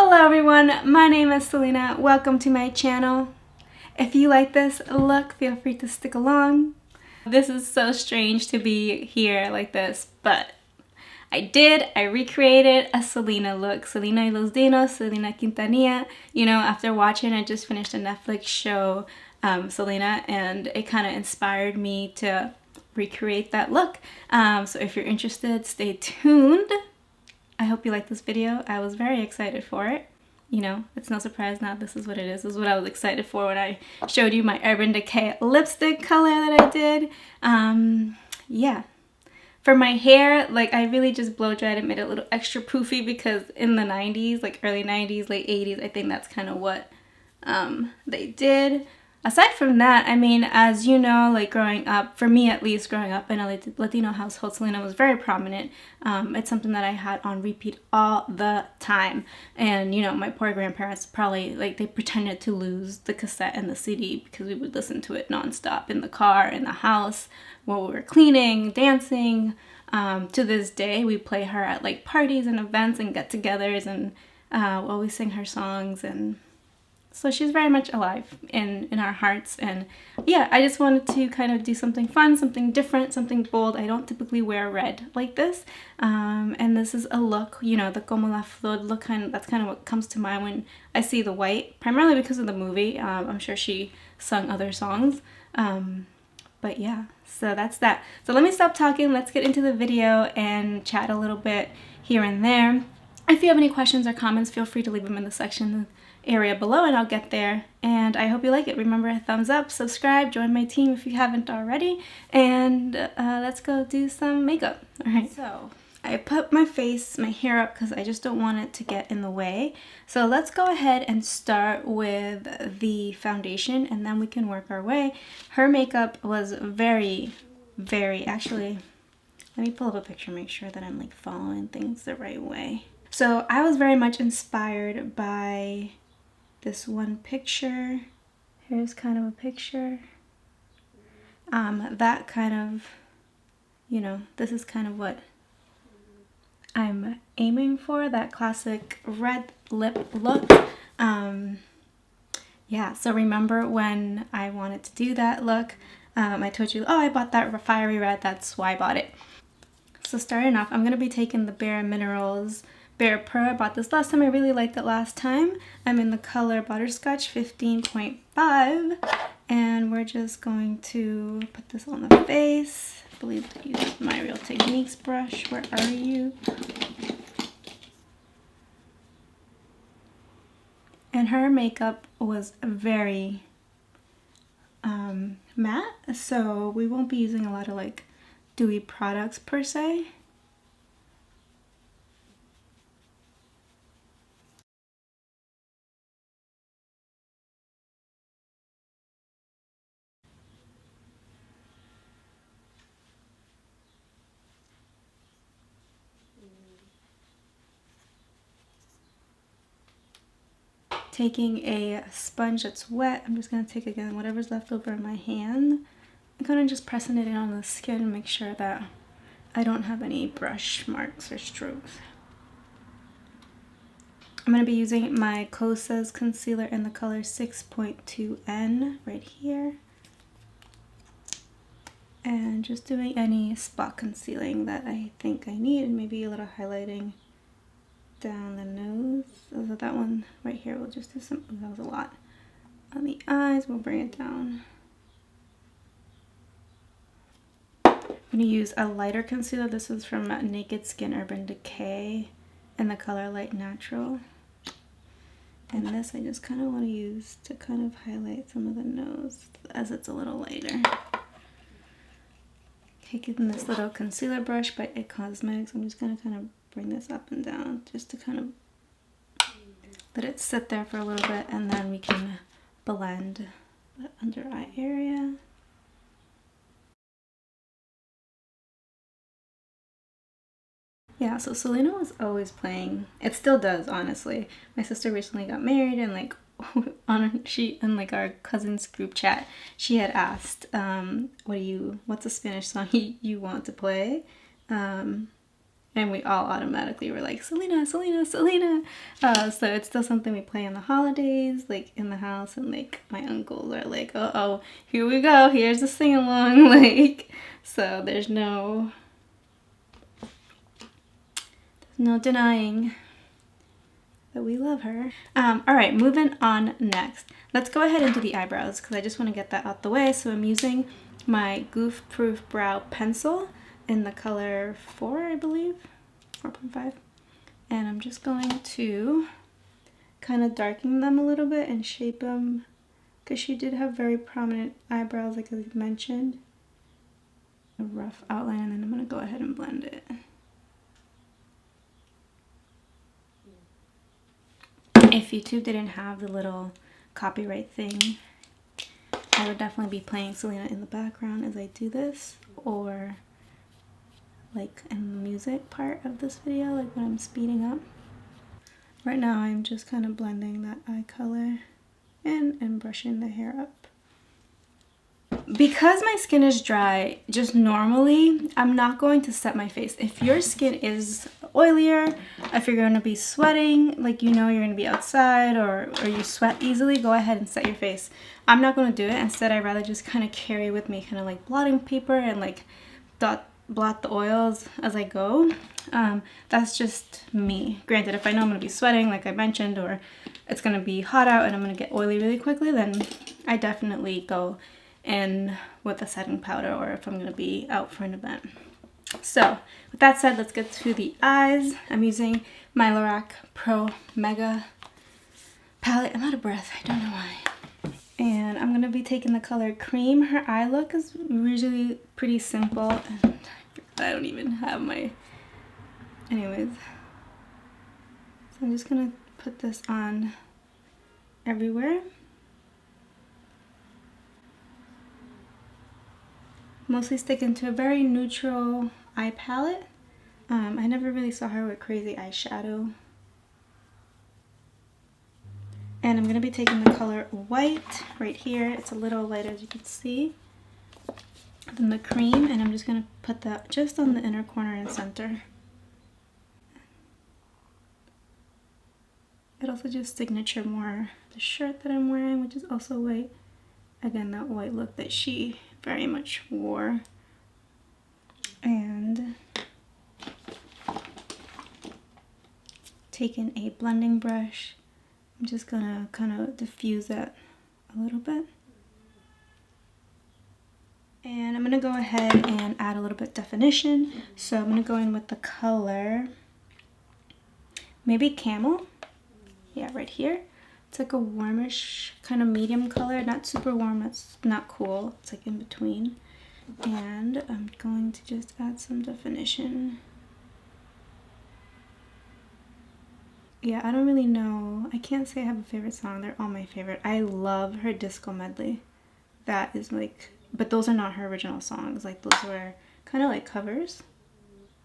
Hello everyone, my name is Selena. Welcome to my channel. If you like this look, feel free to stick along. This is so strange to be here like this, but I recreated a Selena look. Selena y los Dinos, Selena Quintanilla. You know, after watching, I just finished a Netflix show, Selena, and it kind of inspired me to recreate that look. So if you're interested, stay tuned. I hope you like this video. I was very excited for it. You know, it's no surprise now. This is what it is. This is what I was excited for when I showed you my Urban Decay lipstick color that I did. Yeah. For my hair, like, I really just blow dried and made it a little extra poofy because in the 90s, like early 90s, late 80s, I think that's kind of what they did. Aside from that, I mean, as you know, like growing up, for me at least, growing up in a Latino household, Selena was very prominent. It's something that I had on repeat all the time. And, you know, my poor grandparents probably, like, they pretended to lose the cassette and the CD because we would listen to it nonstop in the car, in the house, while we were cleaning, dancing. To this day, we play her at, like, parties and events and get-togethers, and while we sing her songs, and so she's very much alive in our hearts. And yeah, I just wanted to kind of do something fun, something different, something bold. I don't typically wear red like this. And this is a look, you know, the como la flor look, that's kind of what comes to mind when I see the white, primarily because of the movie. I'm sure she sung other songs. But yeah, so that's that. So let me stop talking. Let's get into the video and chat a little bit here and there. If you have any questions or comments, feel free to leave them in the section area below and I'll get there. And I hope you like it. Remember, a thumbs up, subscribe, join my team if you haven't already, and let's go do some makeup. All right, so I put my hair up because I just don't want it to get in the way. So let's go ahead and start with the foundation and then we can work our way. Her makeup was very, actually, let me pull up a picture, make sure that I'm like following things the right way. So I was very much inspired by this one picture. Here's kind of a picture. That kind of, you know, this is kind of what I'm aiming for, that classic red lip look. Yeah, so remember when I wanted to do that look, I told you, oh, I bought that fiery red, that's why I bought it. So starting off, I'm going to be taking the bareMinerals BarePro. I bought this last time. I really liked it last time. I'm in the color Butterscotch 15.5. And we're just going to put this on the face. I believe to use my Real Techniques brush. Where are you? And her makeup was very matte. So we won't be using a lot of like dewy products per se. Taking a sponge that's wet, I'm just going to take again whatever's left over in my hand. I'm kind of just pressing it in on the skin and make sure that I don't have any brush marks or strokes. I'm going to be using my Kosas Concealer in the color 6.2N right here. And just doing any spot concealing that I think I need, and maybe a little highlighting down the nose. So that one right here will just do some, that was a lot. On the eyes, we'll bring it down. I'm going to use a lighter concealer. This is from Naked Skin Urban Decay in the color Light Natural. And this I just kind of want to use to kind of highlight some of the nose as it's a little lighter. Taking this little concealer brush by It Cosmetics, I'm just going to kind of bring this up and down just to kind of let it sit there for a little bit, and then we can blend the under eye area. Yeah, so Selena was always playing. It still does, honestly. My sister recently got married, and like in like our cousins group chat, she had asked, what's a Spanish song you want to play? And we all automatically were like, Selena, Selena, Selena. So it's still something we play on the holidays, like in the house, and like my uncles are like, uh-oh, here we go, here's the sing-along, like, so there's no denying that we love her. All right, moving on next. Let's go ahead and do the eyebrows because I just want to get that out the way. So I'm using my Goof Proof Brow Pencil in the color 4, I believe, 4.5. And I'm just going to kind of darken them a little bit and shape them because she did have very prominent eyebrows, like I mentioned. A rough outline, and then I'm going to go ahead and blend it. If YouTube didn't have the little copyright thing, I would definitely be playing Selena in the background as I do this, or like in the music part of this video, like when I'm speeding up. Right now I'm just kind of blending that eye color in and brushing the hair up. Because my skin is dry, just normally, I'm not going to set my face. If your skin is oilier, if you're going to be sweating, like you know you're going to be outside, or you sweat easily, go ahead and set your face. I'm not going to do it. Instead, I'd rather just kind of carry with me kind of like blotting paper and like blot the oils as I go. That's just me. Granted, if I know I'm going to be sweating, like I mentioned, or it's going to be hot out and I'm going to get oily really quickly, then I definitely go in with a setting powder, or if I'm going to be out for an event. So with that said, let's get to the eyes. I'm using my Lorac Pro Mega palette. I'm out of breath, I don't know why. And I'm going to be taking the color Cream. Her eye look is usually pretty simple, and I don't even have my... Anyways. So I'm just going to put this on everywhere. Mostly sticking to a very neutral eye palette. I never really saw her with crazy eyeshadow. And I'm going to be taking the color White right here. It's a little light, as you can see, than the Cream, and I'm just going to put that just on the inner corner and center. It also just signature more the shirt that I'm wearing, which is also white. Again, that white look that she very much wore. And taking a blending brush, I'm just gonna kind of diffuse that a little bit. And I'm gonna go ahead and add a little bit of definition. So I'm gonna go in with the color, maybe Camel. Yeah, right here. It's like a warmish kind of medium color, not super warm, it's not cool, it's like in between. And I'm going to just add some definition. Yeah, I don't really know, I can't say I have a favorite song, they're all my favorite. I love her disco medley. That is like, but those are not her original songs, like those were kind of like covers.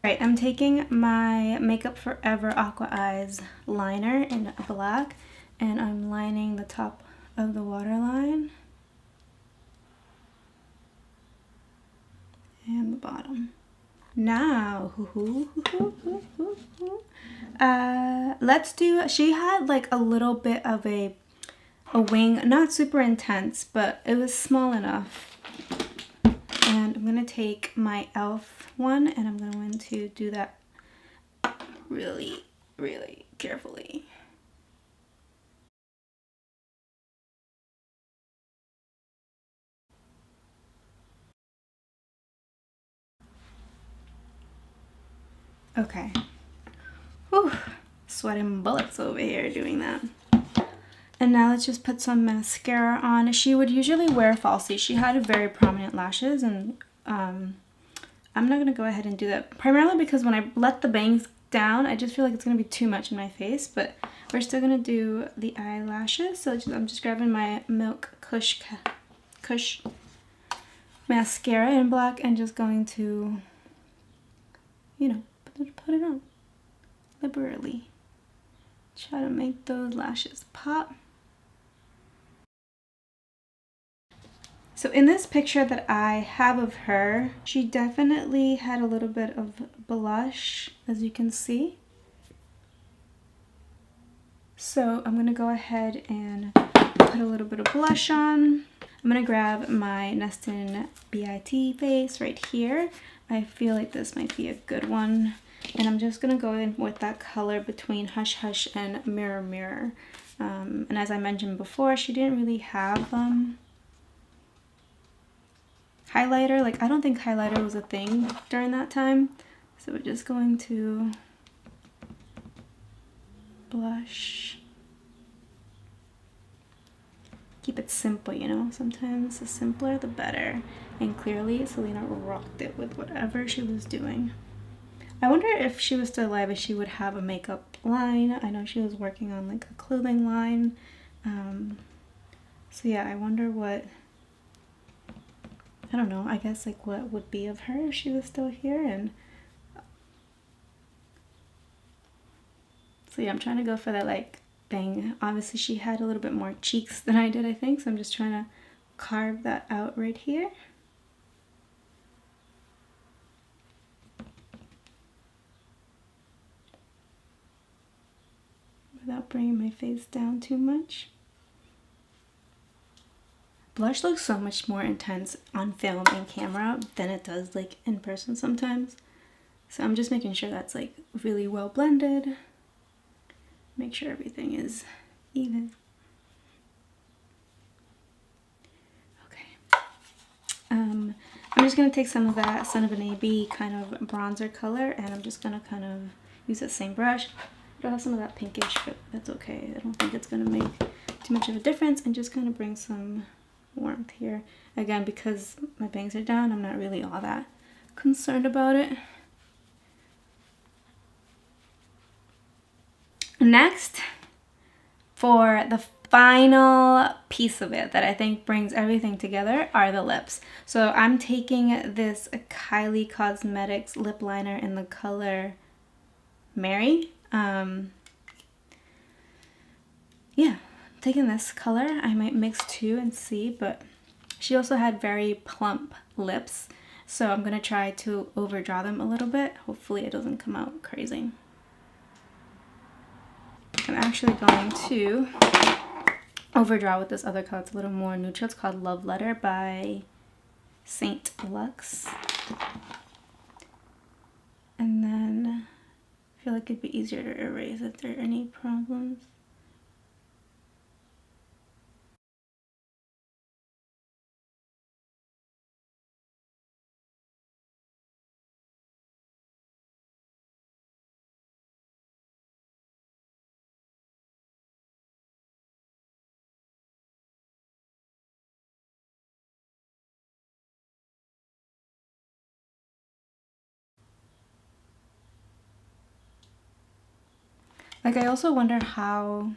Right, I'm taking my Makeup Forever Aqua Eyes liner in black, and I'm lining the top of the waterline and the bottom. Now, let's do, she had like a little bit of a wing, not super intense, but it was small enough. And I'm going to take my e.l.f. one, and I'm going to do that really, really carefully. Okay. Whew. Sweating bullets over here doing that. And now let's just put some mascara on. She would usually wear falsies. She had very prominent lashes, and I'm not going to go ahead and do that. Primarily because when I let the bangs down, I just feel like it's going to be too much in my face. But we're still going to do the eyelashes. So I'm just grabbing my Milk Kush mascara in black and just going to, you know, put it on liberally. Try to make those lashes pop. So in this picture that I have of her, she definitely had a little bit of blush, as you can see. So I'm gonna go ahead and put a little bit of blush on. I'm gonna grab my Nestin BIT face right here. I feel like this might be a good one. And I'm just gonna go in with that color between Hush Hush and Mirror Mirror. And as I mentioned before, she didn't really have highlighter. Like, I don't think highlighter was a thing during that time. So we're just going to blush. Keep it simple, you know? Sometimes the simpler the better. And clearly Selena rocked it with whatever she was doing. I wonder if she was still alive if she would have a makeup line. I know she was working on like a clothing line. So yeah, I wonder what, I don't know, I guess like what would be of her if she was still here. And so yeah, I'm trying to go for that like thing. Obviously she had a little bit more cheeks than I did, I think, so I'm just trying to carve that out right here. Without bringing my face down too much. Blush looks so much more intense on film and camera than it does like in person sometimes. So I'm just making sure that's like really well blended. Make sure everything is even. Okay. I'm just going to take some of that Son of an AB kind of bronzer color, and I'm just going to kind of use that same brush. It'll have some of that pinkish, but that's okay. I don't think it's going to make too much of a difference, and just kind of bring some warmth here. Again, because my bangs are down, I'm not really all that concerned about it. Next, for the final piece of it that I think brings everything together are the lips. So I'm taking this Kylie Cosmetics lip liner in the color Mary. Yeah, taking this color. I might mix two and see, but she also had very plump lips. So I'm gonna try to overdraw them a little bit. Hopefully it doesn't come out crazy. I'm actually going to overdraw with this other color. It's a little more neutral. It's called Love Letter by Saint Lux. And then I feel like it'd be easier to erase if there are any problems. Like, I also wonder how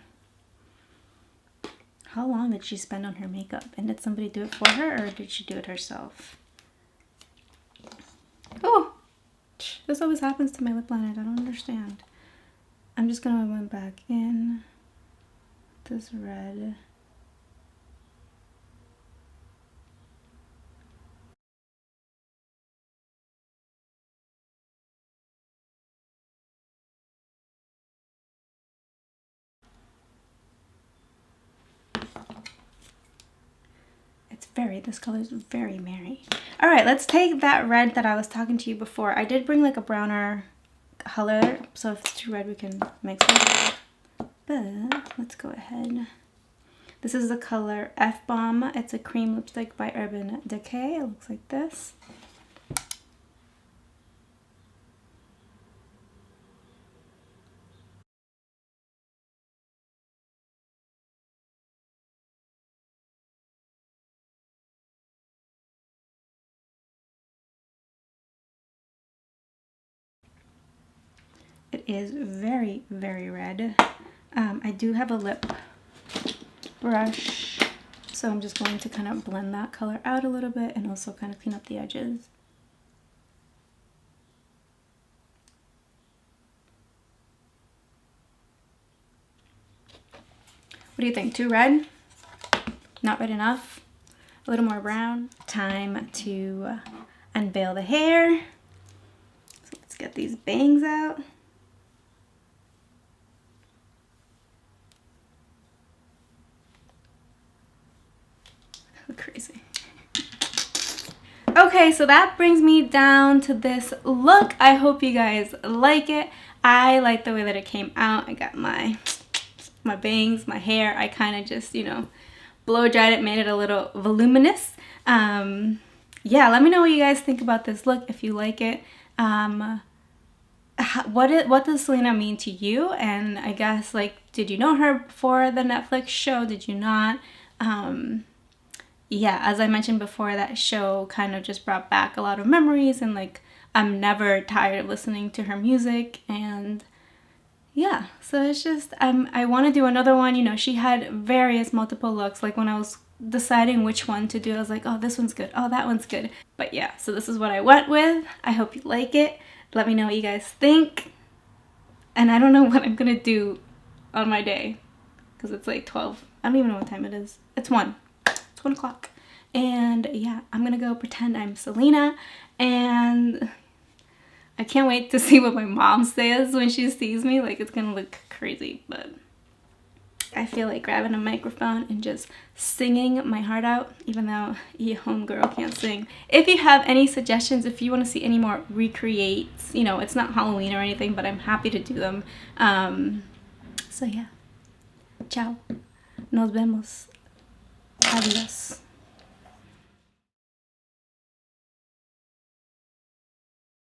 long did she spend on her makeup? And did somebody do it for her, or did she do it herself? Oh, this always happens to my lip liners. I don't understand. I'm just gonna went back in this red. This color is very Mary. All right, let's take that red that I was talking to you before. I did bring like a browner color, so if it's too red, we can mix it. But let's go ahead. This is the color F-Bomb. It's a cream lipstick by Decay. It looks like this. It is very, very red. I do have a lip brush, so I'm just going to kind of blend that color out a little bit and also kind of clean up the edges. What do you think? Too red? Not red enough? a little more brown. Time to unveil the hair. So let's get these bangs out. Crazy. Okay, so that brings me down to this look. I hope you guys like it. I like the way that it came out. I got my bangs, my hair. I kind of just, you know, blow dried it, made it a little voluminous. Yeah, let me know what you guys think about this look, if you like it. What does Selena mean to you? And I guess, like, did you know her before the Netflix show? Did you not? Yeah, as I mentioned before, that show kind of just brought back a lot of memories, and like I'm never tired of listening to her music. And yeah, so it's just I want to do another one. You know, she had various multiple looks. Like when I was deciding which one to do, I was like, oh, this one's good, oh, that one's good. But yeah, so this is what I went with. I hope you like it. Let me know what you guys think. And I don't know what I'm gonna do on my day because it's like 12. I don't even know what time it is. It's 1 o'clock. And yeah, I'm gonna go pretend I'm Selena, and I can't wait to see what my mom says when she sees me. Like, it's gonna look crazy, but I feel like grabbing a microphone and just singing my heart out, even though you homegirl can't sing. If you have any suggestions, if you want to see any more recreates, you know, it's not Halloween or anything, but I'm happy to do them. So yeah, ciao, nos vemos, adios.